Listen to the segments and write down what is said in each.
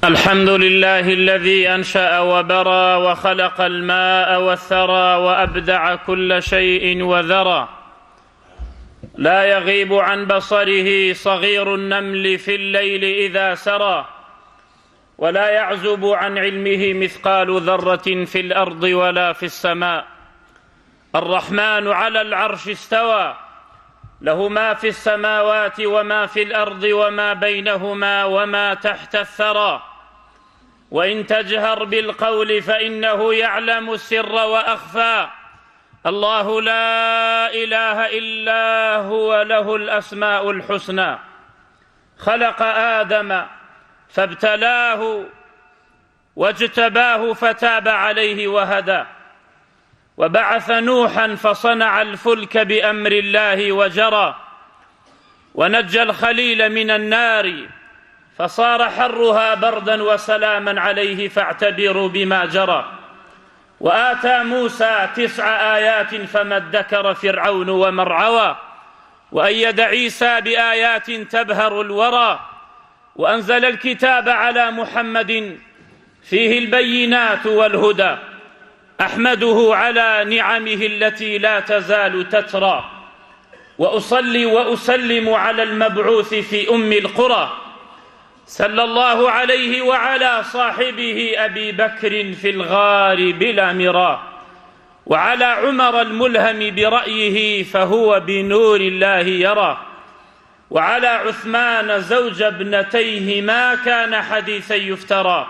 الحمد لله الذي أنشأ وبرى وخلق الماء والثرى وأبدع كل شيء وذرى، لا يغيب عن بصره صغير النمل في الليل إذا سرى، ولا يعزب عن علمه مثقال ذرة في الأرض ولا في السماء. الرحمن على العرش استوى، له ما في السماوات وما في الأرض وما بينهما وما تحت الثرى. وإن تجهر بالقول فإنه يعلم السر وأخفى. الله لا إله إلا هو، له الأسماء الحسنى. خلق آدم فابتلاه واجتباه فتاب عليه وهدى، وبعث نوحا فصنع الفلك بأمر الله وجرى، ونجى الخليل من النار فصار حرها بردا وسلاما عليه فاعتبروا بما جرى. وآتى موسى 9 آيات فما ادكر فرعون ومرعوى، وأيد عيسى بآيات تبهر الورى، وأنزل الكتاب على محمد فيه البينات والهدى. أحمده على نعمه التي لا تزال تترى، وأصلي وأسلم على المبعوث في أم القرى، صلى الله عليه وعلى صاحبه أبي بكر في الغار بلا مراء، وعلى عمر الملهم برأيه فهو بنور الله يرى، وعلى عثمان زوج ابنتيه ما كان حديثا يفترى،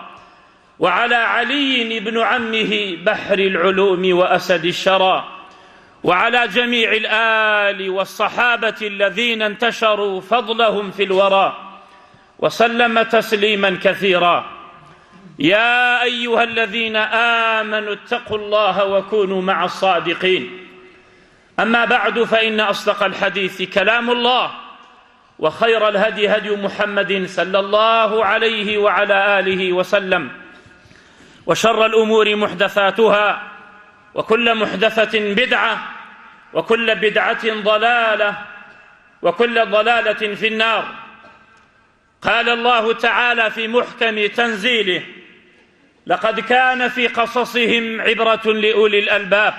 وعلى علي بن عمه بحر العلوم وأسد الشرى، وعلى جميع الآل والصحابة الذين انتشروا فضلهم في الورى، وسلم تسليما كثيرا. يا أيها الذين آمنوا اتقوا الله وكونوا مع الصادقين. أما بعد، فإن أصدق الحديث كلام الله، وخير الهدي هدي محمد صلى الله عليه وعلى آله وسلم، وشر الأمور محدثاتها، وكل محدثة بدعة، وكل بدعة ضلالة، وكل ضلالة في النار. قال الله تعالى في محكم تنزيله: لقد كان في قصصهم عبرة لأولي الألباب،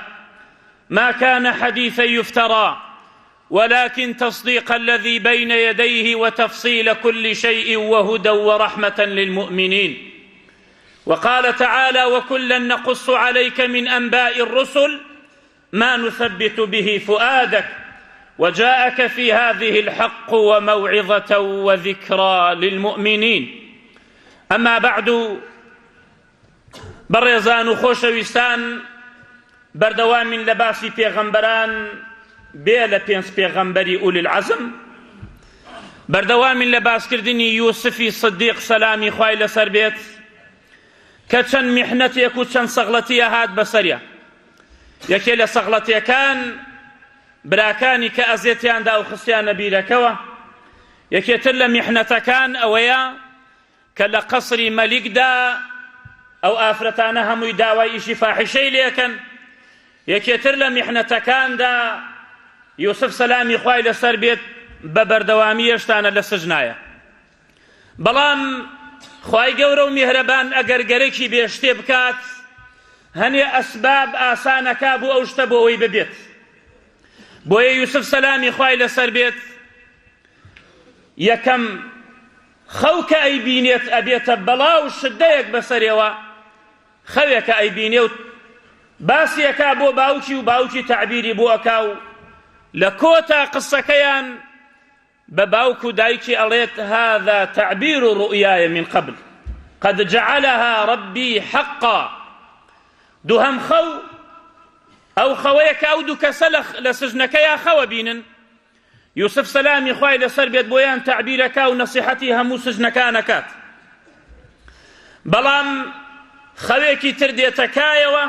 ما كان حديثا يفترى، ولكن تصديق الذي بين يديه وتفصيل كل شيء وهدى ورحمة للمؤمنين. وقال تعالى: وكلا نقص عليك من أنباء الرسل ما نثبت به فؤادك، وجاءك في هذه الحق وموعظة وذكرى للمؤمنين. أما بعد، بەڕێزان و خۆشەویستان، بەردەوامین لە باسی پێغەمبەران بێ لە 5 پێغەمبەری ئولی العەزم، بەردەوامین لە باسکردنی یوسفی سدیق سەلامی خوای لەسەر بێت کە چەند میحنەتێک و چەند سەغڵەتیە هات بەسەریە. یەکێ لە سەغڵەتیەکان براکانی کە ئەزیەتیاندا و خستیانە بیرەکەوە. یەکێتر لە میحنەتەکان ئەوەیە کە لە قەسری مەلیکدا ئەو ئافرەتانە هەمووی داوای ئیشی فاحیشەی لێکەن. یەکێتر لە میحنەتەکاندا یوسف سەلامی خوای لەسەر بێت بە بەردەوامی هێشتانە لە سژنایە. بەڵام خوای گەورە و میهرەبان ئەگەر گەرەکی بێشتێ بکات، هەنێ ئەسباب ئاسانەکا بوو ئەو شتە بۆ ئەوەی ببێت. بۆیە یوسف سەلامی خوای لەسەر بێت یەکەم خەو کە ئەیبینێت ئەبێتە بەڵاو شدەیەک بەسەرێوە، خەوێکە ئەیبینێ و باسیەکا بۆ باوکی و باوکی تعبیری بۆ ئەکا و لە کۆتا قسەکەیان بە باوک و دایکی ئەڵێت: هذا تعبير رؤياي من قبل قد جعلها ربي حقا. دووهەم خەو ئەو خەوەیە کە ئەو دوو کەسە لە سژنەکەیان خەوە بینن. یوسف سەلامی خوای لەسەر بێت بۆیان تعبیرەکە و نەسیحەتی هەموو سژنەکانەکات. بەڵام خەوێکی تر دێتەکایەوە،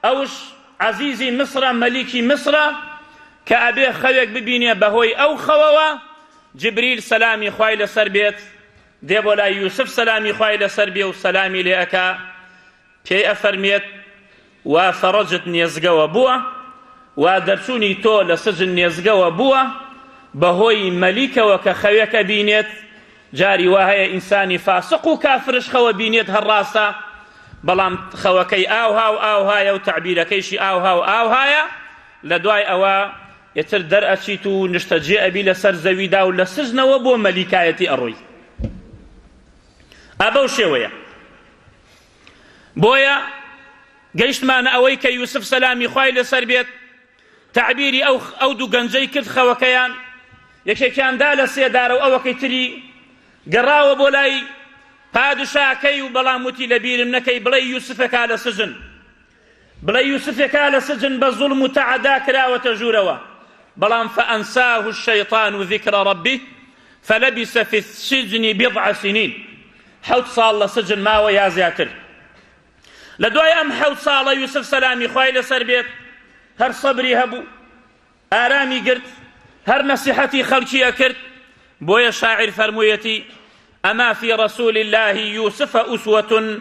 ئەوش عەزیزی مسرە، مەلیکی مسرە، کە ئەبێ خەوێک ببینێ بەهۆی ئەو خەوەوە. جبریل سەلامی خوای لەسەر بێت دێ بۆ لای یوسف سەلامی خوای لەسەر بێ و سەلامی لێ ئەکا، پێی ئەفەرمێت: وا فەڕەجت نێزگەوە بووە، وا دەرچوونی تۆ لە سجن نێزگەوە بووە بەهۆی مەلیکەوە کە خەوێکە بینێت جاری وهەیە ئینسانی فاسق و کافرش خەوە بینێت هەڕاستە، بەڵام خەوەکەی ئاوها و ئاوهایە و تعبیرەکەیشی ئاوها و ئاوهایە، لە دوای ئەوە ئێتر دەرئەچیت و نیشتەجێ ئەبی لەسەر زەویدا و لە سژنەوە بۆ مەلیکایەتی ئەڕۆی. ئەبەو شێوەیە. بۆیە گەیشتمانە ئەوەی کە یوسف سەلامی خوای لەسەر بێت تعبیری ئەو دوو گەنجەی کرد خەوەکەیان، یەکێکیاندا لە سێدارە و ئەوەکەی تری گەڕاوە بۆ لای پادشاکەی و بەڵام وتی لەبیرم نەکەی بڵێ یوسفێکا لە سژن، بڵێ یوسفێکا لە سژن بە زوڵم و تەعەدا کراوەتە ژوورەوە، بەڵام فەئەنساه الشەیطان ذیکر رەبیه فەلەبیسە فی السجن بضع سنین، 7 ساڵ لە سجن ماوە یا زیاتر. لە دوای ئەم 7 ساڵە یوسف سەلامی خوای لەسەر بێت هەر سەبری هەبوو، ئارامی گرت، هەر نەسیحەتی خەڵکی ئەکرد. بۆیە شاعر فەرموویەتی ئەما في رسول الله يوسف أسوة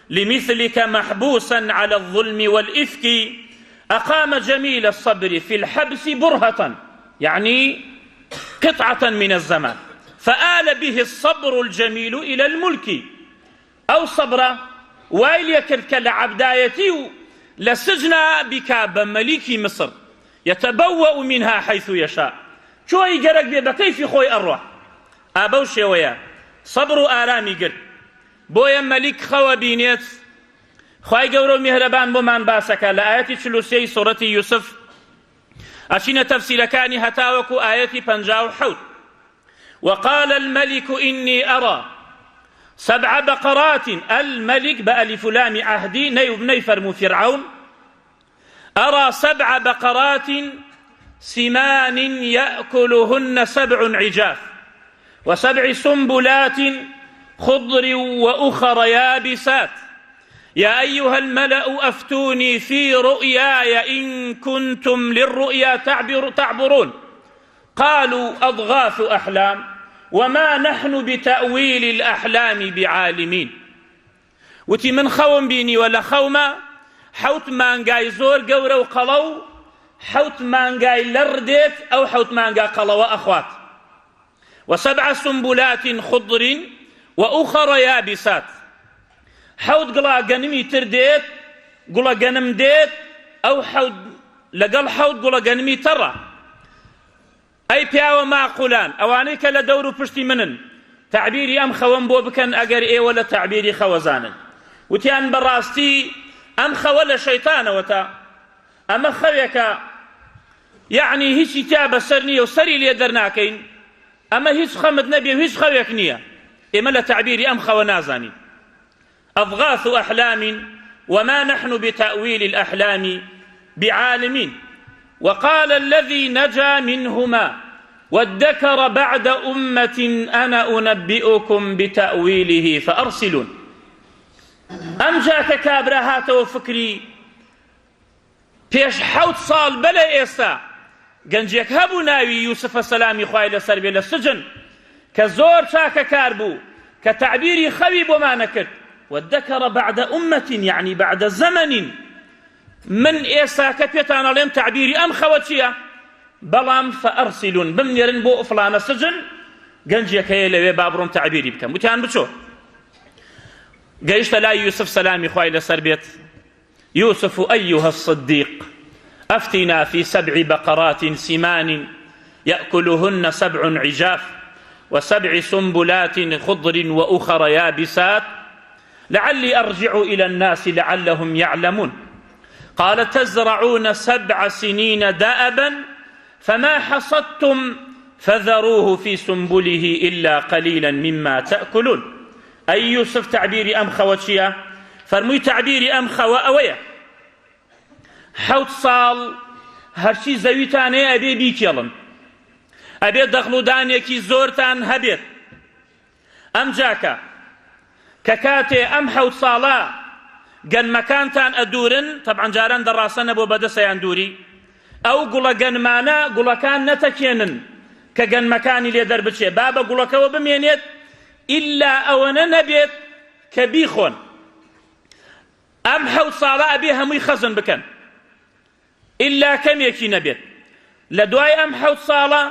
لمثلك محبوسا على الظلم والإفك أقام جميل الصبر في الحبس برهة، يعني قطعة من الزمان، فآل به الصبر الجميل إلى الملك. أو صبر ويل يكرك لعبدايتي لسجن بك بمليك مصر يتبوأ منها حيث يشاء. شوي جرك بكيف خوي أروح أبو شوية صبر آرامي قرد بويا ملك خوا بينيت خواي قورو مهربان بمان باسكا لآياتي 43 سورة يوسف أشين تفسير كاني هتاوكو آياتي 57. وقال الملك إني أرى 7 بقرات، الملك بألف لام عهدي نيوبني فرمو فرعون، أرى 7 بقرات سمان يأكلهن 7 عجاف و7 سنبلات خضر وأخر يابسات يا أيها الملأ أفتوني في رؤياي إن كنتم للرؤيا تعبرون قالوا أضغاث أحلام وما نحن بتأويل الأحلام بعالمين. وتي من خوم بيني ولا خوما 7 مانگای زۆر گەورە و قەڵە و 7 مانگای لەردێت ئەو 7 مانگا قەڵەوە ئەخوات. و7 سنبلات خضر وأخر يابسات، 7 گڵا گەنمی تر دێت، گوڵە گەنم دێت، ئەو 7 لەگەڵ 7 گوڵە گەنمی تەڕە. ئەی پیاوە ماقولان، ئەوانەی کە لە دەور و پشتی منن، تعبیری ئەم خەوەم بۆ بکەن ئەگەر ئێوە لە تعبیری خەوەزانن. وتیان بەڕاستی ئەم خەوە لە شەیتانەوەتە، ئەمە خەوێکە یعنی هیچی تا بەسەر نییە و سەری لێ دەرناکەین، ئەمە هیچ خەمت نەبێ و هیچ خەوێک نییە، ئێمە لە تعبیری ئەم خەوە نازانین. أضغاث أحلام وما نحن بتأويل الأحلام بعالمين. وقال الذي نجا منهما وادكر بعد أمة أنا أنبئكم بتأويله فأرسلون. ئەم جاکە کابرا هاتەوە فکری پێش 7 ساڵ بەلە ئێستا گەنجێک هەبوو ناوی یوسفە سەلامی خوای لەسەر بێ لە سجن کە زۆر چاکەکار بوو کە تعبیری خەوی بۆمانە کرد. وادكر بعد أمة يعني بعد زمن. من ئێستا کە پێتان ئەڵێم تعبیری ئەم خەوە چییە؟ بەڵام فەئەرسلون بمنێرن بۆ فڵانە سجن گەنجێک هەیە لەوێ با بڕۆم تعبیری بکەم. وتیان بچۆ. گەیشتە لای یوسف سەلامی خوای لەسەر بێت. يوسف أيها الصديق أفتنا في 7 بقرات سمان يأكلهن 7 عجاف و7 سنبلات خضر وأخر يابسات لعلي أرجع إلى الناس لعلهم يعلمون. قال تزرعون 7 سنين دأبا فما حصدتم فذروه في سنبله إلا قليلا مما تأكلون. أي يوسف تعبيري أم خوتشيا فرموي تعبيري أم خوا أويا 7 ساڵ هەرچی زەویتان هەیە ئەبێ بیکێڵن، ئەبێ دەخڵودانێکی زۆرتان هەبێت. ئەم جاکە کە کاتێ ئەم 7 ساڵە گەنمەکانتان ئەدورن، تەبعەن جاران دەڕاستەنە بۆ بەدەسەیان دووری، ئەو گوڵە گەنمانە گوڵەکان نەتەکێنن کە گەنمەکانی لێ دەربچێ، با بە گوڵەکەوە بمێنێت ئیلا ئەوەنە نەبێت کە بیخۆن. ئەم 7 ساڵە ئەبێ هەمووی خەزن بکەن ئیلا کەمێکی نەبێت. لە دوای ئەم 7 ساڵە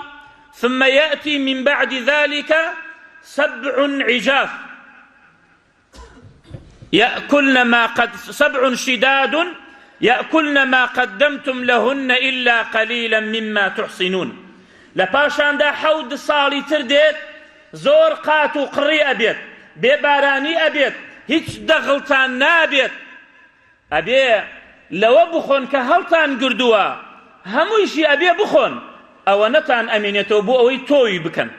ثم يأتي من بعد ذلك سبع عجاف سبع شداد يأكلن ما قدمتم لهن إلا قليلا مما تحصنون لپاشاندا حود ساڵی تر دێت زۆر قات و قڕی ئەبێت بێبارانی ئەبێت هیچ دەغڵتان نابێت ئەبێ لەوە بخۆن کە هەڵتان گردووە هەموویشی ئەبێ بخۆن ئەوە نەتان ئەمێنێتەوە بۆ ئەوەی تۆوی بکەن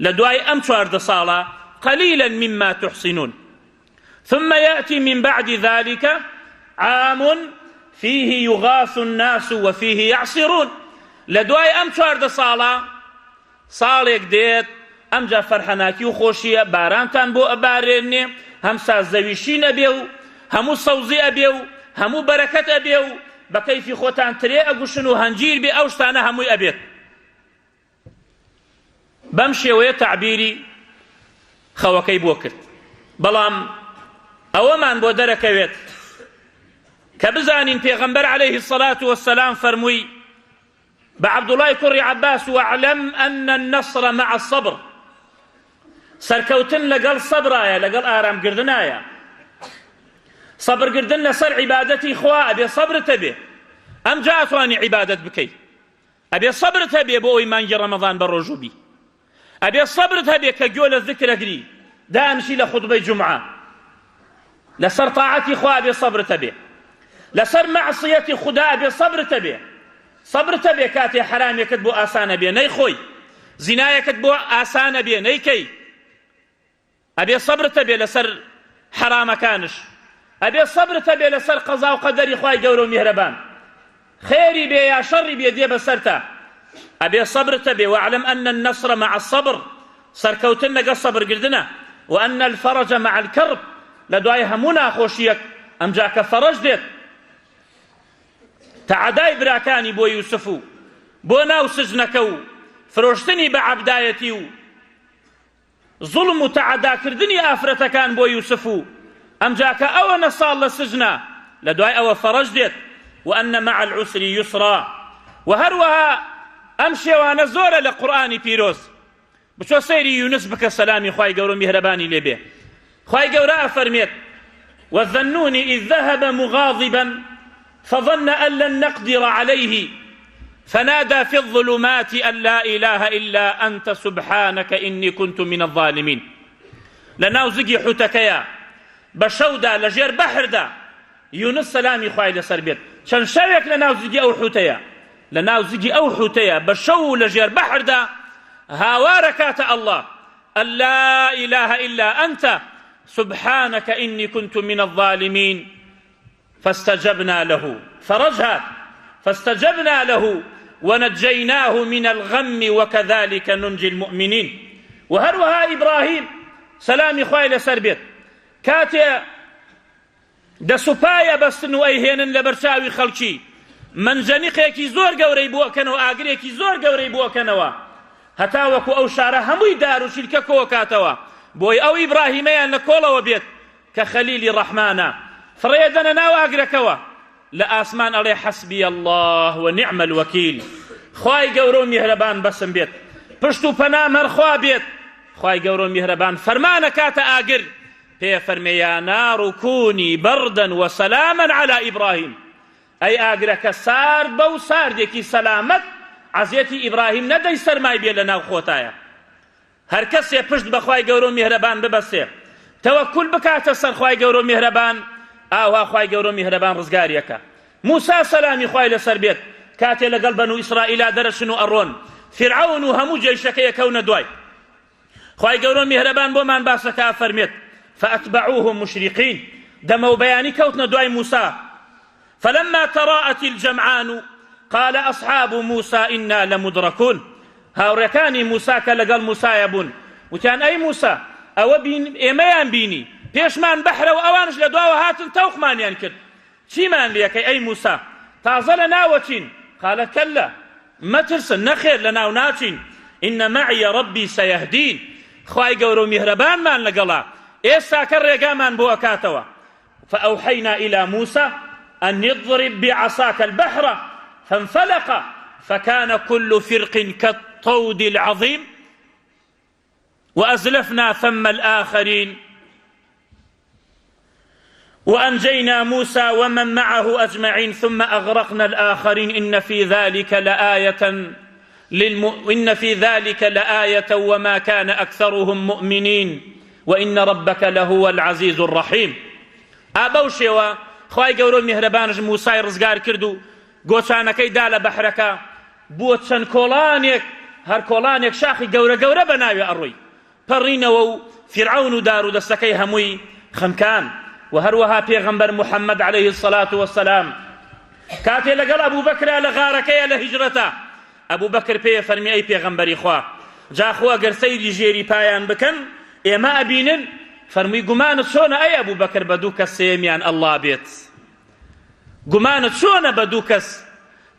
لە دوای ئەم 14 ساڵە قليلا مما تحصنون ثم يأتي من بعد ذلك عام فيه يغاث الناس وفيه يعصرون لدواي أم 14 ساڵە ساڵێک دێت ئەمجا فەرحەناکی و خۆشیە بارانتان بۆ ئەبارێنێ هەم سازەویشی نەبێ و هەموو سەوزی ئەبێ و هەموو بەرەکەت ئەبێ و بە کەیفی خۆتان ترێ ئەگوشن و هەنجیر بێ ئەو شتانە هەمووی ئەبێت بەم شێوەیە تعبیری خەوەکەی بۆ کرد بەڵام ئەوەمان بۆ دەرەکەوێت کە بزانین پێغەمبەر عەلەیهی الصەلاة وەسسەلام فەرمووی بعبد الله كري عباس واعلم أن النصر مع الصبر سركوتن لقل صبرايا لقل آرام قردنايا صبر قردن لسر عبادتي إخوة أبي صبر تبي أم جاءتواني عبادة بكي أبي صبر تبي بو إيمان رمضان بالرجوبي أبي صبر تبي كجول الذكر أقري دا أمشي لخطبة جمعة لسر طاعتي إخوة أبي صبر تبي لسر معصيتي خدا أبي صبر تبي صبر تبي كاتي حراميكت بو آسان بي ني خوي زنايكت بو آسان بي ني كي أبي صبر تبي لسر حرام كانش أبي صبر تبي لسر قضاء وقدر إخواي جورو مهربان خيري بي يا شر بي دي بسرتا أبي صبر تبي واعلم أن النصر مع الصبر سركوتن لقى الصبر قردنا وأن الفرج مع الكرب لدواي همونا خوشيك أم جاك فرج ديت تعدای براکانی بۆ یوسف و بۆ ناو سجنەکە و فرۆشتنی بە عەبدایەتی و زوڵم و تعەداکردنی ئافرەتەکان بۆ یوسف و ئەمجا کە ئەوەنە ساڵ لە سجنە لە دوای ئەوە فەرەج دێت وأن مع العسر يسرا وهروها ئەم شێوانە زۆرە لە قورئانی پیرۆز بچۆ سەیری یونس بکە سەلامی خوای گەورە میهرەبانی لێبێ خوای گەورە ئەفەرمێت والذنون إذ ذهب مغاضبا فظن أن لن نقدر عليه فنادى في الظلمات أن لا إله إلا أنت سبحانك إني كنت من الظالمين لناو زگی حوتەکەیە بە شەودا لەژێر بەحردا یونس سەلامی خوای لەسەر بێت چەند شەوێک لەناو زگی ئەو حوتەیە لەناو زگی ئەو حوتەیە بە شەو لەژێر بەحردا هاوارە کاتە الله أن لا إله إلا أنت سبحانك إني كنت من الظالمين فاستجبنا له فرجها فاستجبنا له ونجيناه من الغم وكذلك ننجي المؤمنين وهروها إبراهيم سلامي خوای لەسەر بێت کاتێ دەسوپایە بەستن و ئەیهێنن لە بەرچاوی خەڵکی منجەنیقێکی زۆر گەورەی بۆکەنەوە ئاگرێکی زۆر گەورەی بۆکەنەوە هەتا وەکو ئەو شارە هەمووی دار و شیلکە کۆکاتەوە بۆی ئەو ئیبراهیمەیان لە کۆڵەوە بێت کە خەلیلی ڕەحمانە فڕێدەنە ناو ئاگرەکەوە لە ئاسمان ئەڵێ حەسبی الله ونعم الوەکیل خوای گەورە و میهرەبان بەسم بێت پشت و پەنام هەر خوا بێت خوای گەورە و میهرەبان فەرمانە کاتە ئاگر پێ فەرمێ یا نار کونی بەردەن وسەلاما عەلا ئیبراهیم ئەی ئاگرەکە سارد بە و ساردێکی سەلامەت عەزیەتی ئیبراهیم نەدەی سەرمای بێ لە ناو خۆتایە هەر کەسێ پشت بە خوای گەورە و میهرەبان ببەسێ تەوەکول بکاتە سەر خوای گەورە و میهرەبان ئاوا خوای گەورە و میهرەبان ڕزگاریەکە موسا سەلامی خوای لەسەر بێت کاتێ لەگەڵ بەنو ئیسرائیلا دەرەچن و ئەڕۆن فرعون و هەموو جێیشەکە یەکەونە دوای خوای گەورە و میهرەبان بۆمان باسەکە فەرمێت فأتبعوهم مشرقين دموا بياني كوتنا دواي موسى فلما تراءت الجمعان قال أصحاب موسى إنا لمدركون هاوركاني موسى كالقال موسى يبون وكان أي موسى أو بين إيمان بيني بيشمان بحر وأوانش لدواء هاتن توخمان ينكر شيمان ليك أي موسى تعزل ناوتين قال كلا ما ترسل نخير لنا وناتين إن معي ربي سيهدين خواهي قورو مهربان من لقلا إيسا كالرقامان بوكاتوا فأوحينا إلى موسى أن يضرب بعصاك البحر فانفلق فكان كل فرق كالطود العظيم وأزلفنا ثم الآخرين وأنجينا موسى ومن معه أجمعين ثم أغرقنا الآخرين إن في ذلك لآية وما كان أكثرهم مؤمنين وإن ربك لهو العزيز الرحيم. ئابەوشێوە خوای گەورە میهرەبانش موسای ڕزگار کرد و گۆچانەکەی دا لە بەحرەکە بووە چەند کۆڵانێک، هەر کۆڵانێک شاخی گەورە گەورە بە ناوی ئەڕووی پەڕینەوە و فیرعون و دار و دەستەکەی هەمووی خەمکان. و هەروەها پێغەمبەر محەممەد عليه الصلاة والسلام کاتێ لەگەڵ ئەبوو بەکرا لە غارەکەیە لە هیجرەتە، ئەبوو بەکر پێ فەرمی ئەی پێغەمبەری خوا جاخۆ ئەگەر سەیری ژێری پایان بکەن ئێمە ئەبینن، فەرمووی گومانت چۆنە ئەی ئەبوو بەکر بە دوو کەس سێمیان ئەڵڵا بێت؟ گومانت چۆنە بە دوو کەس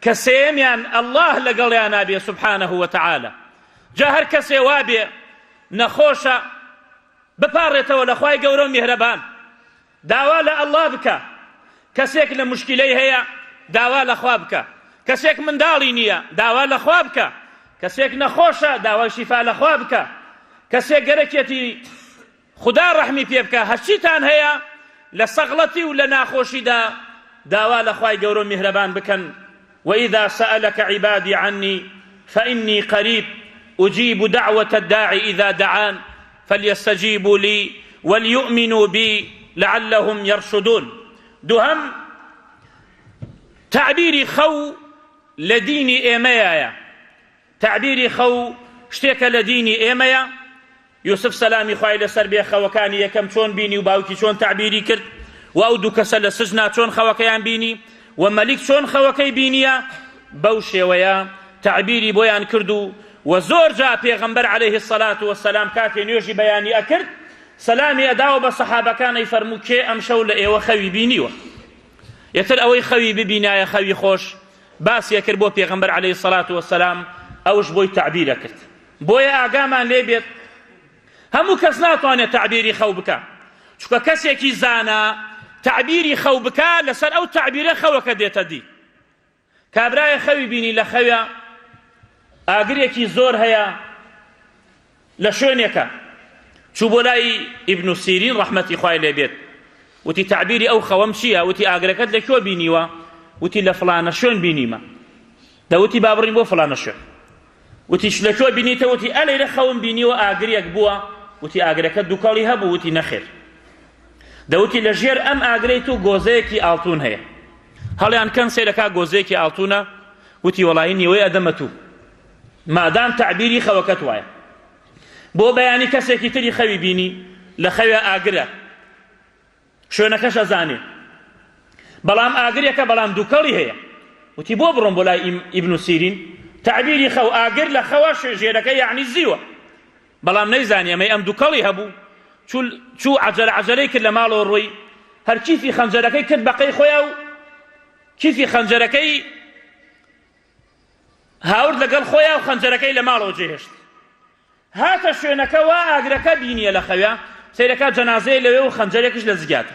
کە سێمیان ئەڵڵاه لەگەڵیان نابێ سبحانه وتعالى؟ جا هەر کەسێ وابێ نەخۆشە بپاڕێتەوە لە خوای گەورە و میهرەبان، داوا لە ئەڵڵا بکە. کەسێک لە مشکلەی هەیە داوا لە خوا بکە، کەسێک منداڵی نییە داوا لە خوا بکە، کەسێک نەخۆشە داوای شیفا لە خوا بکە، کەسێک گەرەکێتی خدا ڕەحمی پێ بکە. هەرچیتان هەیە لە سەغڵەتی و لە ناخۆشیدا داوا لە خوای گەورە و میهرەبان بکەن. وإذا سألك عبادي عني فإني قريب أجيب دعوة الداعي إذا دعان فليستجيبوا لي وليؤمنوا بي لعلهم يرشدون. دوهم تعبيري خو لديني إيمايا، تعبيري خو شتێکە لە دینی ئێمەیە. یوسف سەلامی خوای لەسەر بێ خەوەکانی یەکەم چۆن بینی و باوکی چۆن تعبیری کرد، و ئەو دوو کەسە لە سژنا چۆن خەوەکەیان بینی و مەلیک چۆن خەوەکەی بینیە، بەو شێوەیە تعبیری بۆیان کرد. و زۆر جا پێغەمبەر عليه الصلاة والسلام کاتێ نوێژی بەیانی ئەکرد سەلامی ئەداوە بە سەحابەکانەی فەرموو کێ ئەمشەو لە ئێوە خەوی بینیوە؟ یەتر ئەوەی خەوی ببینایە خەوی خۆش باسیە کرد بۆ پێغەمبەر عليه الصلاة والسلام، ئەوش بۆی تعبیرە کرد. بۆیە ئاگامان لێ بێت هەموو کەس ناتوانێت تعبیری خەو بکە، چونکە کەسێکی زانا تعبیری خەو بکە لەسەر ئەو تعبیرە خەوەکە دێتە دی. کابرایە خەوی بینی لە خەوە ئاگرێکی زۆر هەیە لە شوێنێکە، چوو بۆ لای ئیبن سیرین ڕەحمەتی خوای لێ بێت، وتی تعبیری ئەو خەوەم چییە؟ وتی ئاگرەکەت لەکوێ بینیوە؟ وتی لە فڵانە شوێن بینیمە. دەوتی با بڕین بۆ فڵانە شوێن. وتی لەکوێ بینیتە؟ وتی ئەلەیرە خەوم بینیوە ئاگرێک بووە. وتی ئاگرەکە دووکەڵی هەبوو؟ وتی نەخێر. دەوتی لە ژێر ئەم ئاگرەیت و گۆزەیەکی ئاڵتون هەیە، هەڵیان کەن سێرەکە گۆزەیەکی ئاڵتونە. وتی وەڵاهی نیوەی ئەدەمە تو، مادام تعبیری خەوەکەت وایە. بۆ بەیانی کەسێکی تری خەوی بینی لە خەوێ ئاگرە، شوێنەکەش ئەزانێ، بەڵام ئاگرێکە بەڵام دووکەڵی هەیە. وتی بۆ بڕۆم بۆ لای ئیبن سیرین، تعبیری خەو ئاگر لە خەوە ژێرەکە یعنی زیوە، بەڵام نەیزانی ئەمەی ئەم دووکەڵی هەبوو. چوو عەجەلەی کرد لە ماڵەوە ڕۆی، هەر کیفی خەنجەرەکەی کرد بەقەی خۆیان و کیفی خەنجەرەکەی هاورد لەگەڵ خۆیان و خەنجەرەکەی لە ماڵەوە جێهێشت. هاتە شوێنەکەەوە ئاگرەکە بینیە لە خەوە، سەیرەکە جەنازەیە لەوێ و خەنجەرێکش لە زگاتە.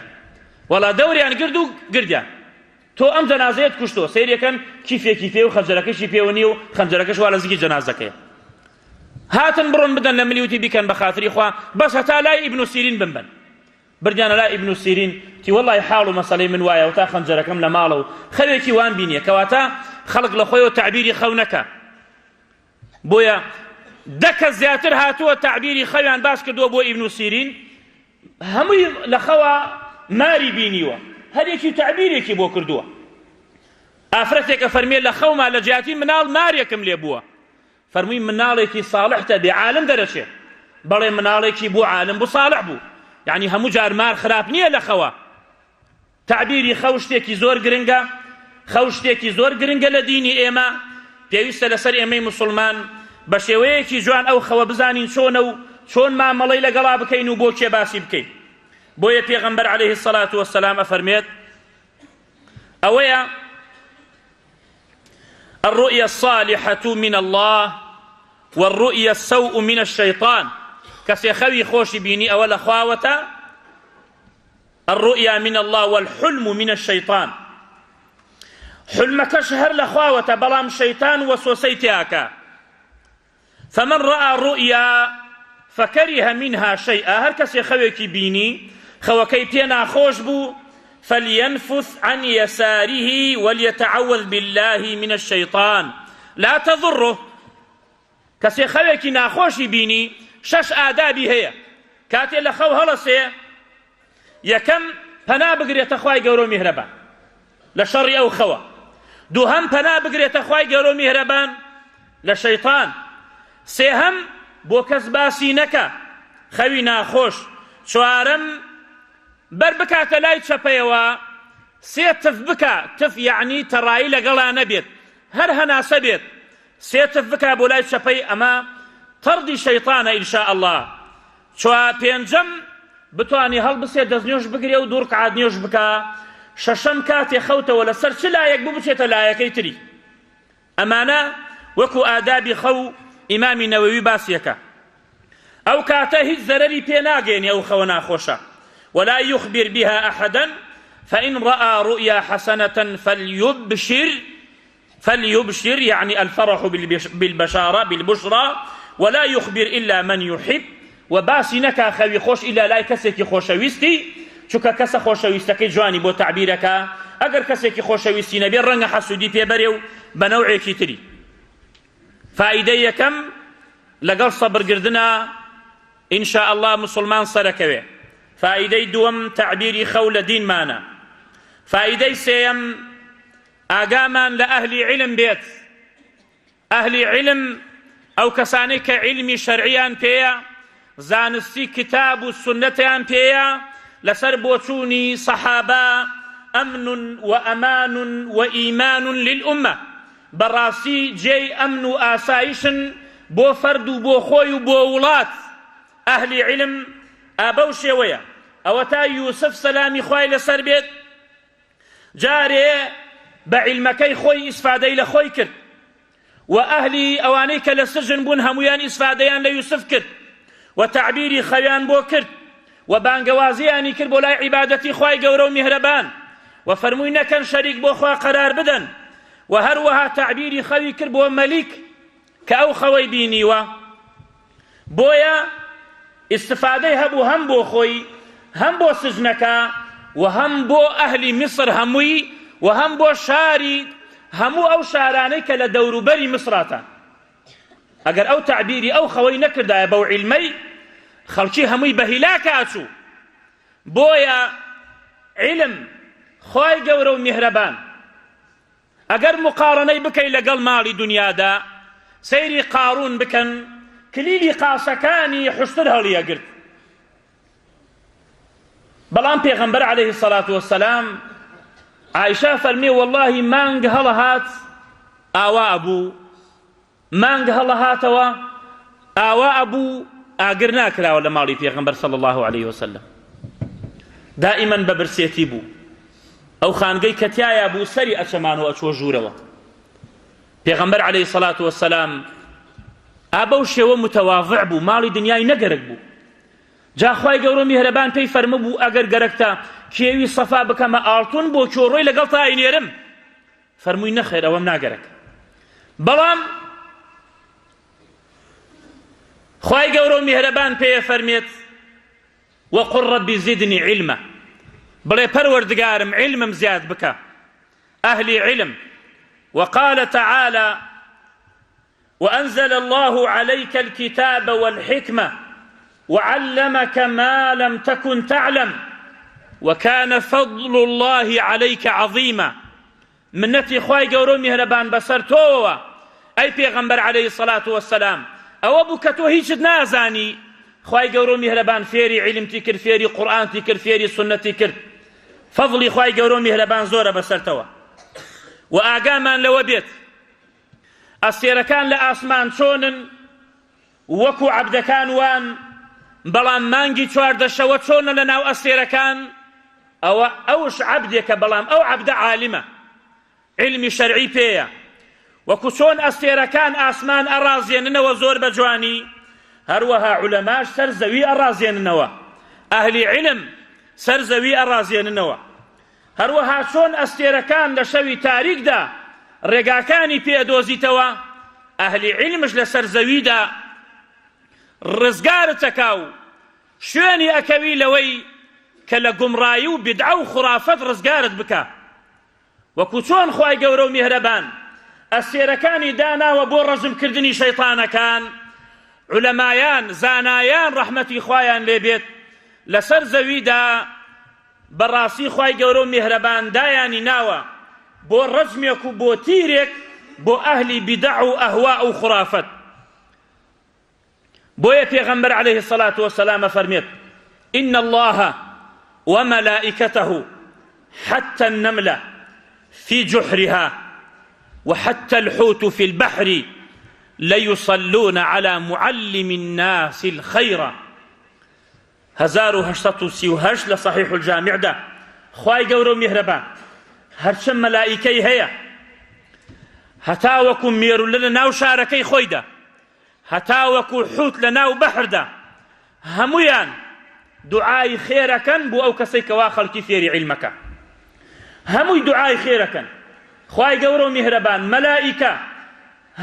وەڵا دەوریان گرد و گردیان، تۆ ئەم جەنازەیەت کوشتۆ. سەیرەکەن کیفێکی پێ و خەنجەرەکەشی پێوە نیە و خەنجەرەکەش وا لە زگی جەنازەکەیە. هاتن بڕۆن بدەن لە ملیوتی بیکەن بە خاتری خوا، بەس هەتا لای ئیبن سیرین بمبەن. بردیانە لای ئیبن سیرین، تی وەڵڵی حاڵ و مەسەلەی من وایە و تا خەنجەرەکەم لە ماڵە و خەوێکی وان بینیە، کەواتە خەڵک لە خۆیەوە تعبیری خەو نەکە. بۆیە دەکە زیاتر هاتووە تعبیری خەویان باش کردووە بۆ ئیبن سیرین، هەمووی لە خەوە ماری بینیوە، هەرێکی تعبیرێکی بۆ کردووە. ئافرەتێکە فەرمێ لە خەوما لە جیاتی مناڵ مارێکم لێ بووە. فەرمووی مناڵێکی ساڵحتە بێ عالم دەرەچێت، بەڵێ مناڵێکی بوو عالم بوو ساڵح بوو، یعنی هەموو جار مار خراپ نییە لە خەوە. تعبیری خەو شتێکی زۆر گرنگە، خەو شتێکی زۆر گرنگە لە دینی ئێمە. پێویستە لەسەر ئێمەی موسڵمان بە شێوەیەکی جوان ئەو خەوە بزانین چۆنە و چۆن مامەڵەی لەگەڵا بکەین و بۆ کێ باسی بکەین. بۆیە پێغەمبەر عەلەیهی السەڵاتو وەسسەلام ئەفەرمێت ئەوەیە الرؤيا الصالحة من الله والرؤيا السوء من الشيطان. كسي خوي خوش بيني أولا خواوة الرؤيا من الله والحلم من الشيطان. حلمك شهر لخواوة بلام شيطان وسوسيتياك. فمن رأى رؤيا فكره منها شيئا هر کسی خوێکی بینی خەوەکەی پێ ناخۆش بوو فلينفث عن يساره وليتعوذ بالله من الشيطان لا تضره کەسێ خەوێکی ناخۆشی بینی 6 ئادابی هەیە کاتێ لە خەو هەڵەسێ یەکەم پەنا بگرێتە خوای گەورە و میهرەبان لە شەڕی ئەو خەوە دووهەم پەنا بگرێتە خوای گەورە و میهرەبان لە شەیطان سێهەم بۆ کەس باسی نەکە خەوی ناخۆش چوارەم بەر بکاتە لای چەپەیەوە سێ تف بکە تف یعنی تەڕایی لەگەڵا نەبێت هەر هەناسە بێت سێ تف بکە بۆ لای چەپەی ئەمە تەڕدی شەیطانە ئینشاء الله پێنجەم بتوانی هەڵبسێ دەستنوێژ بگرێ و دوو ڕکعات نوێژ بکە شەشەم کاتێ خەوتەوە لەسەر چ لایەک بوو بچێتە لایەکەی تری ئەمانە وەکو ئادابی خەو ئیمامی نەوەوی باسیەکە ئەو کاتە هیچ زەرەری پێ ناگەێنێ ئەو خەوە ناخۆشە ولا يخبر بها أحدا فإن رأى رؤيا حسنة فليبشر يعني الفرح بالبشرى ولا يخبر إلا من يحب وباسی نەکا خەوی خۆش ئیلا لای کەسێکی خۆشەویستی چونکە کەسە خۆشەویستەکەی جوانی بۆ تعبیرەکە ئەگەر کەسێکی خۆشەویستی نەبێ ڕەنگە حەسوودی پێبەرێ و بە نەوعێکی تری فائیدەی یەکەم لەگەڵ سەبرگردنە ئینشاء الله مسلمان سەرەکەوێ فائیدەی دووەم تعبیری خەو لە دینمانە فائیدەی سێیەم ئاگامان لە ئەهلی علم بێت ئەهلی علم ئەو کەسانەی کە علمی شەرعیان پێیە زانستی کتاب و سنەتیان پێیە لەسەر بۆچوونی سەحابە ئەمن و ئەمان و ئیمان للئومە بەڕاستی جێی ئەمن و ئاسایشن بۆ فەرد و بۆ خۆی و بۆ وڵات ئەهلی علم ئابەو شێوەیە ئەوە تا یوسف سەلامی خوای لەسەر بێت جارێ بە عیلمەکەی خۆی ئیسفادەی لە خۆی کرد و ئەهلی ئەوانەی کە لە سجن بوون هەمویان ئیسفادەیان لە یوسف کرد و تعبیری خەویان بۆ کرد و بانگەوازیانی کرد بۆ لای عیبادەتی خوای گەورە و میهرەبان و فەرمووی نەکەن شەریک بۆ خوا قەرار بدەن و هەروەها تعبیری خەوی کرد بۆ مەلیک کە ئەو خەوەی بینیوە بۆیە ئیستفادەی هەبوو هەم بۆ خۆی هەم بۆ سجنەکە و هەم بۆ ئەهلی میسر هەمووی و هەم بۆ شاری هەموو ئەو شارانەی کە لە دەوروبەری میسراتان ئەگەر ئەو تعبیری ئەو خەوەی نەکردایە بەو عیلمەی خەڵکی هەمووی بە هیلاکە ئاچوو بۆیە عیلم خوای گەورە و میهرەبان ئەگەر مقارنەی بکەی لەگەڵ ماڵی دنیادا سەیری قارون بکەن کلیلی قاسەکانی حوشتر هەڵیەگرت بەڵام پێغەمبەر عەلەیهی سەڵات وەسەلام عایشە فەرمێ وەڵڵاهی مانگ هەڵەهات ئاوا ئەبوو مانگ هەڵەهاتەوە ئاوا ئەبوو ئاگر ناکراوە لە ماڵی پێغەمبەر صلی الله عليه وسلم دائما بە برسێتی بوو ئەو خانگەی کە تایە بوو سەری ئەچەمان و ئەچۆ ژوورەوە پێغەمبەر عەلەیهی سەڵات وەسەلام ئابە و شێوە متەواضع بوو ماڵی دنیای نەگەرەک بوو جا خوای گەورە میهرەبان پێی فەرمە بوو ئەگەر گەرەکتە کێوی سەفا بکەمە ئاڵتون بۆ کۆڕۆی لەگەڵ تا ئاینێرم فەرمووی نەخێر ئەوەم ناگەرەک بەڵام خوای گەورە و میهرەبان پێیە فەرمێت وەقل ڕەبی زیدنی عیلمە بڵێ پەروەردگارم عیلمم زیاد بکە ئەهلی عیلم وقال تعالى وأنزل الله عليك الكتاب والحكمة وعلمك ما لم تكن تعلم وكان فضل الله عليك عظيما منتي خواي گەورە و میهرەبان بەسەر تۆوە ئەی پێغەمبەر عەلەیهی الصلاة والسلام ئەوە بوو کە تۆ هیچت نازانی خواي گەورە و میهرەبان فێری عیلمتی کرد فێری قورئانتی کرد فێری سنەتی کرد فەضلی خواي گەورە و میهرەبان زۆرە بەسەرتەوە و ئاگامان لەوە بێت ئەستێرەکان لە ئاسمان چۆنن وەکو عەبدەکان وان بەڵام مانگی چواردەشەوە چۆنە لە ناو ئەستێرەکان ئەوش عەبدێکە بەڵام ئەو عەبدە عالمە علمی شەرعی پێیە وەکو چۆن ئەستێرەکان ئاسمان ئەڕازێننەوە زۆر بە جوانی هەروەها عولەماش سەر زەوی ئەڕازێننەوە ئەهلی علم سەر زەوی ئەڕازێننەوە هەروەها چۆن ئەستێرەکان لە شەوی تاریکدا ڕێگاکانی پێدۆزیتەوە ئەهلی علمش لە سەر زەویدا ڕزگارت ئەکا و شوێنی ئەکەوی لەوەی کە لە گومڕایی و بیدعە و خوڕافەت ڕزگارت بکە. وەکو چۆن خوای گەورە و میهرەبان ئەستێرەکانی داناوە بۆ ڕەزمکردنی شەیطانەکان، عولەمایان زانایان ڕەحمەتی خوایان لێبێت لەسەر زەویدا بەڕاستی خوای گەورە و میهرەبان دایانی ناوە بۆ ڕەجمێک و بۆ تیرێک بۆ ئەهلی بیدع و ئەهوا و خوڕافەت. بۆیە پێغەمبەر عەلەیهی الصەلاة وەسەلام فەرمێت إن الله وملائكته حتى النملة في جحرها وحتى الحوت في البحر ليصلون على معلم الناس الخير. 1838 لصحيح الجامع ده خوای گەورە و میهرەبان هەرچەند مەلائیکەی هەیە هەتاوەکو مێرولە لە ناو شارەکەی خۆیدا، هەتاوەکو حوت لە ناو بەحردا، هەمویان دوعای خێرەکەن بۆ ئەو کەسەی کەوا خەڵکی فێری عیلمەکە، هەمووی دوعای خێرەکەن. خوای گەورە و میهرەبان مەلائیکە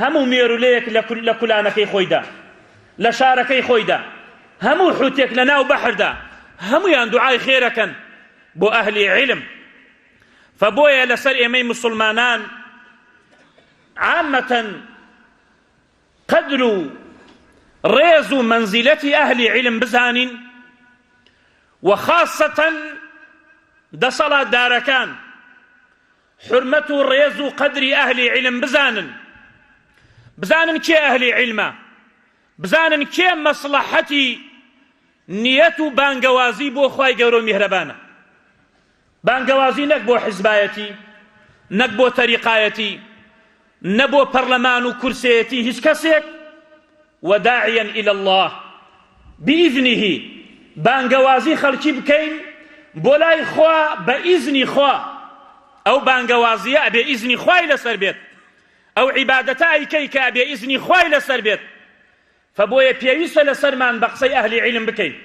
هەموو مێرولەیەک لە کولانەکەی خۆیدا، لە شارەکەی خۆیدا، هەموو حوتێک لە ناو بەحردا، هەمویان دوعای خێرەکەن بۆ ئەهلی عیلم. فبۆیە لەسەر ئێمەی مسلمانان عامەتەن قەدر و ڕێز و مەنزیلەتی ئەهلی عیلم بزانین، وخاصەتەن دەسەڵاتدارەکان حرمەت و ڕێز و قەدری ئەهلی عیلم بزانن کێ ئەهلی عیلمە، بزانن کێ مەسلەحەتی نیەت و بانگەوازی بۆ خوای گەورە و میهرەبانە. بانگەوازی نەک بۆ حیزبایەتی، نەک بۆ تەریقایەتی، نە بۆ پەرلەمان و کورسێتی هیچ کەسێک، وداعيا إلى الله بإذنه بانگوازی خەڵکی بکەین بۆ لای خوا بە ئیزنی خوا. ئەو بانگەوازیە ئەبێ ئیزنی خوای لەسەر بێت، ئەو عیبادەتە ئەیکەی کە ئەبێ ئیزنی خوای لەسەر بێت. فبۆیە پێویستە لەسەرمان بە قسەی ئەهلی عیلم بکەین،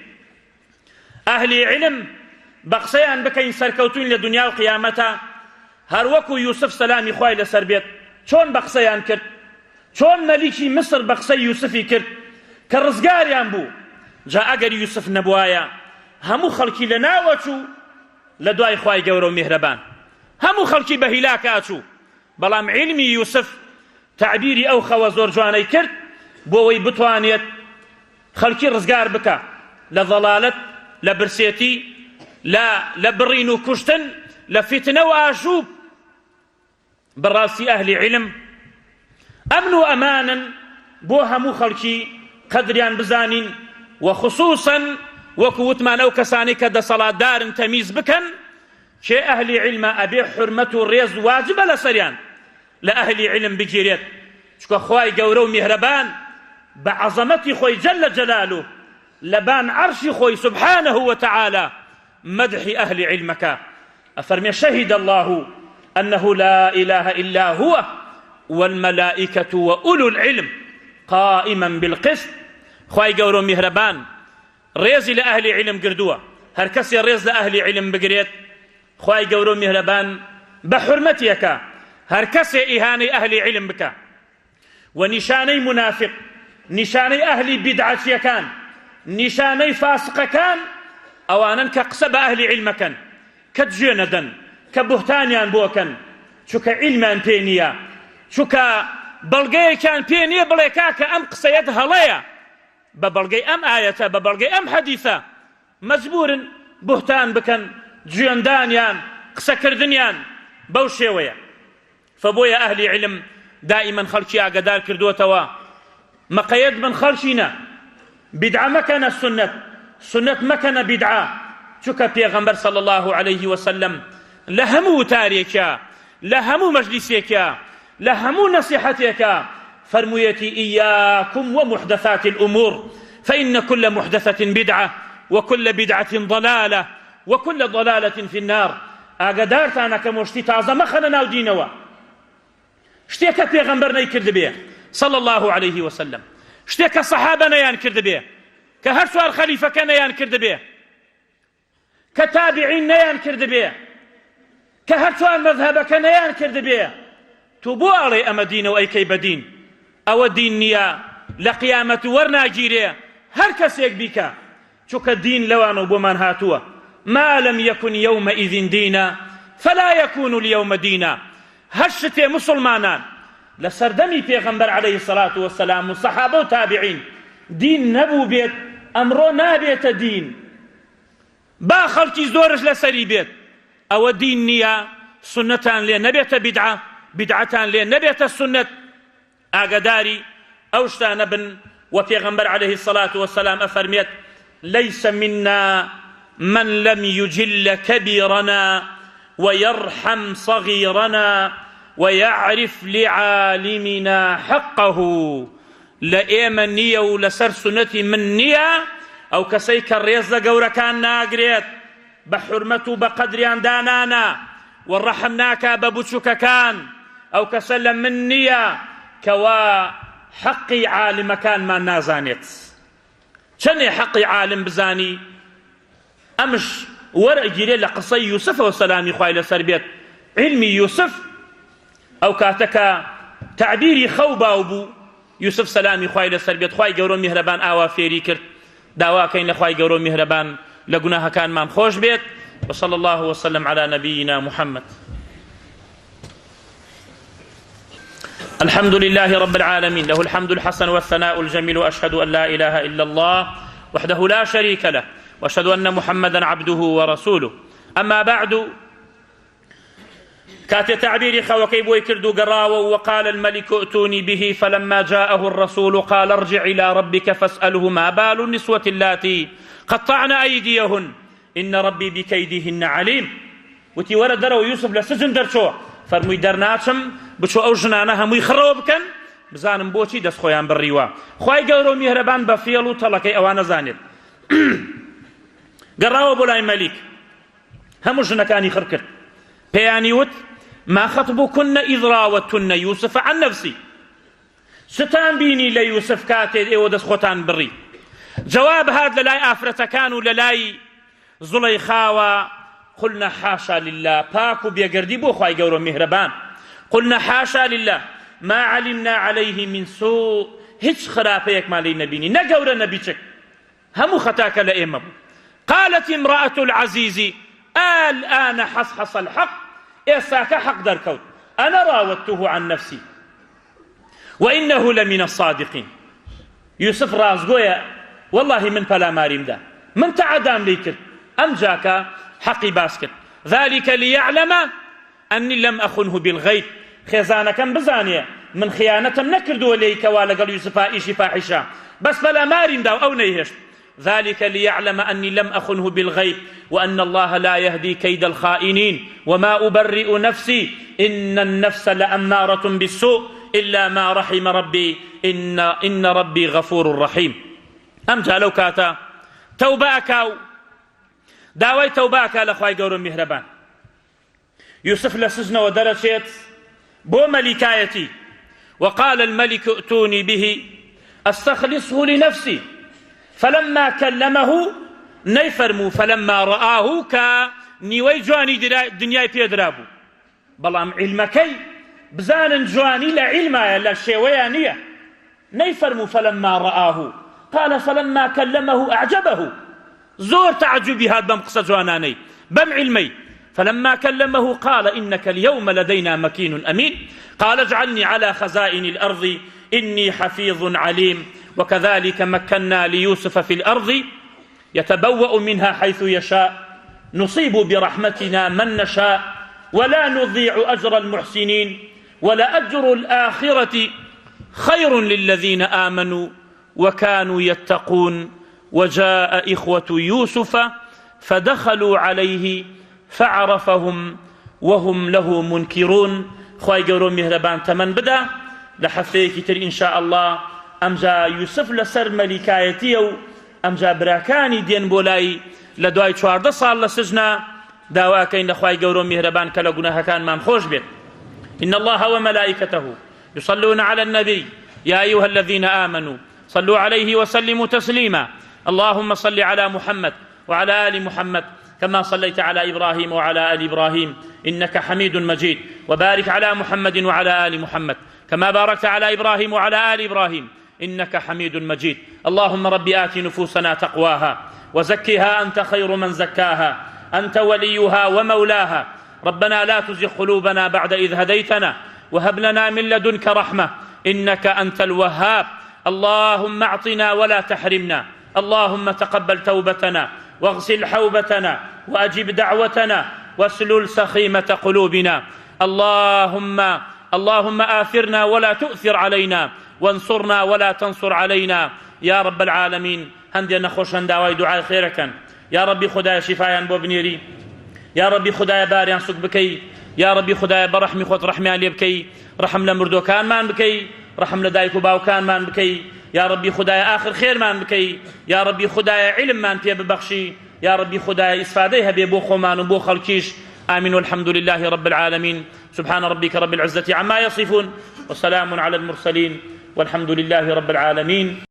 ئەهلی عیلم بە قسەیان بکەین سەرکەوتوین لە دنیا و قیامەتە، هەروەکو یوسف سەلامی خوای لەسەر بێت چۆن بە قسەیان کرد، چۆن مەلیکی مصر بە قسەی یوسفی کرد کە ڕزگاریان بوو. جا ئەگەر یوسف نەبوایە هەموو خەڵکی لە ناوەچوو لە دوای خوای گەورە و میهرەبان، هەموو خەڵکی بە هیلاک ئاچوو. بەڵام عیلمی یوسف تعبیری ئەو خەوە زۆر جوانەی کرد بۆ ئەوەی بتوانێت خەڵکی ڕزگار بکە لە ضەلالەت، لە برسێتی، لە بڕین و کوشتن، لە فتنە و ئاشوب. بەڕاستی ئەهلی عیلم ئەمن و ئەمانن بۆ هەموو خەڵکی قەدریان بزانین، وخصوصا وەکو وتمان ئەو کەسانی کە دەسەڵاتدارن تەمیز بکەن کێ ئەهلی عیلمە ئەبێ حورمەت و ڕێز واجبە لەسەریان لە ئەهلی عیلم بگیرێت، چکە خوای گەورە و میهرەبان بە عەزەمەتی خۆی جەلە جەلالوه لەبان عەرشی خۆی سبحانه وتعالى مدحی ئەهلی عیلمەکە ئەفەرمێ شهد الله أنه لا إله إلا هو والملائكة وأولو العلم قائما بالقسط. خوای گەورە و میهرەبان ڕێزی لە ئەهلی عیلم کردووە، هەر کەسێ ڕێز لە ئەهلی عیلم بگرێت خوای گەورە و میهرەبان بە حورمەتیەکە، هەر کەسێ ئیهانەی ئەهلی عیلم بکە. و نیشانەی منافق، نیشانەی ئەهلی بیدعەتیەکان، نیشانەی فاسقەکان ئەوانن کە قسە بە ئەهلی عیلمەکەن، کە گوێ نەدەن، کە بوهتانیان بۆکەن، چونکە عیلمیان پێ نییە، چونکە بەڵگەیەکیان پێ نییە بڵێ کاکە ئەم قسەیەت هەڵەیە بە بەڵگەی ئەم ئایەتە، بە بەڵگەی ئەم حەدیثە، مەجبورن بوهتان بکەن، گوێندانیان، قسەکردنیان بەو شێوەیە. فبۆیە ئەهلی عیلم دائیمەن خەڵکی ئاگادار کردووەتەوە مەقەیەد من خەڵکینە بیدعە مەکەنە سنەت، سنەت مەکەنە بیدعە، چونکە پێغەمبەر صلی الله عليه وسلم لە هەموو تارێکە، لە هەموو مەجلیسێکە، لە هەموو نەسیحەتێکە فرمويتي إياكم ومحدثات الأمور فإن كل محدثة بدعة وكل بدعة ضلالة وكل ضلالة في النار. ئاگادارتانە کە مشتی تازە مەخەنە ناو دینەوە، شتێکە پێغەمبەر نەیکرد بێ صلى الله عليه وسلم، شتێکە سەحابە نەیان کرد بێ، کە هەر چوار خەلیفەکە نەیان کرد بێ، کە تابعین نەیان کرد بێ، کە هەر چوار مەذهەبەکە نەیان کرد بێ. تو بۆ ئەڵێ ئەمە دینە و ئەیکەی بەدین؟ ئەوە دین نییە، لە قیامەت وەرناگیرێ، هەر کەسێک بیکە چونکە دین لەوانە بۆمان هاتووە ما لم يكن يومئذ دينا فلا يكون اليوم دينا هەر شتێ مسلمانان لە سەردەمی پێغەمبەر عەلەیهی سەڵات وەسەلام و سەحابە و تابعین دین نەبوو بێت ئەمڕۆ نابێتە دین با خەڵکی زۆرش لەسەری بێت ئەوە دین نییە سنەتان لێ نەبێتە بیدعە بیدعەتان لێ نەبێتە سنەت ئاگاداری ئەو شتانە بن و پێغەمبەر عەلەیهی سەڵات وەسەلام ئەفەرمێت ليس منا من لم يجل كبيرنا ويرحم صغيرنا ويعرف لعالمنا حقه لئيمە نییە و لەسەر سنەتی من نییە ئەو کەسەی کە ڕێز لە گەورەکان ناگرێت بە حورمەت و بە قەدریان دانانە و ڕەحم ناکا بە بچووکەکان ئەو کەسە لە من نییە کەوا حەقی عالمەکانمان نازانێت چەندێ حەقی عالم بزانی ئەمش وەرەگیرێ لە قسەی یوسفەوە سەلامی خوای لەسەر بێت علمی یوسف ئەو کاتەکە تعبیری خەو باو بوو یوسف سەلامی خوای لەسەر بێت خوای گەورە میهرەبان ئاوا فێری کرد داواکەین لە خوای گەورە میهرەبان لە گوناهەکانمان خۆش بێت وصلى الله وسلم على نبينا محمد الحمد لله رب العالمين له الحمد الحسن والثناء الجميل وأشهد أن لا إله إلا الله وحده لا شريك له وأشهد أن محمدا عبده ورسوله أما بعد كات تعبير خوكي بوي كردو قراوة وقال الملك ائتوني به فلما جاءه الرسول قال ارجع إلى ربك فاسأله ما بال النسوة اللاتي قطعن أيديهن إن ربي بكيدهن عليم وتي ورد درو يوسف لسجن درشو فرمووی دەرناچم بچۆ ئەو ژنانە هەمووی خڕەوە بکەن بزانم بۆچی دەست خۆیان بڕیوە خوای گەورە و میهرەبان بە فێڵ و تەڵەکەی ئەوانە زانێت گەڕاوە بۆ لای مەلیک هەموو ژنەکانی خڕ کرد پێیانی وت ما خەطبوکن ئیذ راوەتتن یوسف عن نفسی ستان بینی لە یوسف کاتێ ئێوە دەست خۆتان بڕی جواب هات لە لای ئافرەتەکان و لە لای زوڵەیخاوە قلنا حاشا لله باكو بيقردي بو خواهي قورو مهربان قلنا حاشا لله ما علمنا عليه من سوء هيش خرافيك ما لي نبيني نقور نبيتك همو خطاك لئيمه قالت امرأة العزيز الآن حصحص الحق إيساك حق دركوت أنا راودته عن نفسي وإنه لمن الصادقين يوسف رازقويا والله من فلا ماريم ده من تعدام ليكر أم جاك حقي باسكت ذلك ليعلم أني لم أخنه بالغيب خزانة كم بزانية من خيانة نكردو ليك والقال يوسف إيشي فاحشة بس بلا مارين داو أو نيهش ذلك ليعلم أني لم أخنه بالغيب وأن الله لا يهدي كيد الخائنين وما أبرئ نفسي إن النفس لأمارة بالسوء إلا ما رحم ربي إن ربي غفور رحيم أم جالو كاتا توباكاو داوای تەوباکە لە خوای گەورە میهرەبان یوسف لە سجنەوە دەرەچێت بۆ مەلیکایەتی وقال الملك ائتوني به استخلصه لنفسي فلما كلمه نەیفەرموو فلما رآه کە نیوەی جوانی دنیای پێدرابوو بەڵام عیلمەکەی بزانن جوانی لە عیلمایە لە شێوەیە نییە نەیفەرموو فلما رآه قال فلما كلمه أعجبه زور تعجبي هاد بم قصة جواناني بم علمي فلما كلمه قال إنك اليوم لدينا مكين أمين قال اجعلني على خزائن الأرض إني حفيظ عليم وكذلك مكنا ليوسف في الأرض يتبوأ منها حيث يشاء نصيب برحمتنا من نشاء ولا نضيع أجر المحسنين ولأجر الآخرة خير للذين آمنوا وكانوا يتقون وجاء إخوة يوسف فدخلوا عليه فعرفهم وهم له منكرون خواهي قولوا مهربان تمن بدا لحفتيك تر إن شاء الله أمجا يوسف لسر ملكايتي أمجا براكاني دين بولاي لدواي 14 سال لسجنا داواكين لخواهي قولوا مهربان كلا قناها كان من خوش بيت إن الله وملائكته يصلون على النبي يا أيها الذين آمنوا صلوا عليه وسلموا تسليما اللهم صل على محمد وعلى آل محمد كما صليت على إبراهيم وعلى آل إبراهيم إنك حميد مجيد وبارك على محمد وعلى آل محمد كما باركت على إبراهيم وعلى آل إبراهيم إنك حميد مجيد. اللهم رب آت نفوسنا تقواها وزكها أنت خير من زكاها، أنت وليها ومولاها. ربنا لا تزغ قلوبنا بعد إذ هديتنا وهب لنا من لدنك رحمة إنك أنت الوهاب. اللهم اعطنا ولا تحرمنا، اللهم تقبل توبتنا واغسل حوبتنا وأجب دعوتنا واسلل سخيمة قلوبنا. اللهم آثرنا ولا تؤثر علينا، وانصرنا ولا تنصر علينا يا رب العالمين. هندي نخوش هنداوي دعاء خيرك يا ربي. خدايا شفايان بو بنيري يا ربي، خدايا باريان سوك بكي يا ربي، خدايا برحمي خود رحمي لي بكي، رحم لمردو كان مان بكي، رحم لدايكو باو كان مان بكي يا ربي. خدايا آخر خير مان بكي يا ربي. خدايا علم مان بيه ببخشي يا ربي. خدايا إسفاديها بيه بو خومان وبو خلقيش. آمين والحمد لله رب العالمين. سبحان ربك رب العزة عما يصفون وسلام على المرسلين والحمد لله رب العالمين.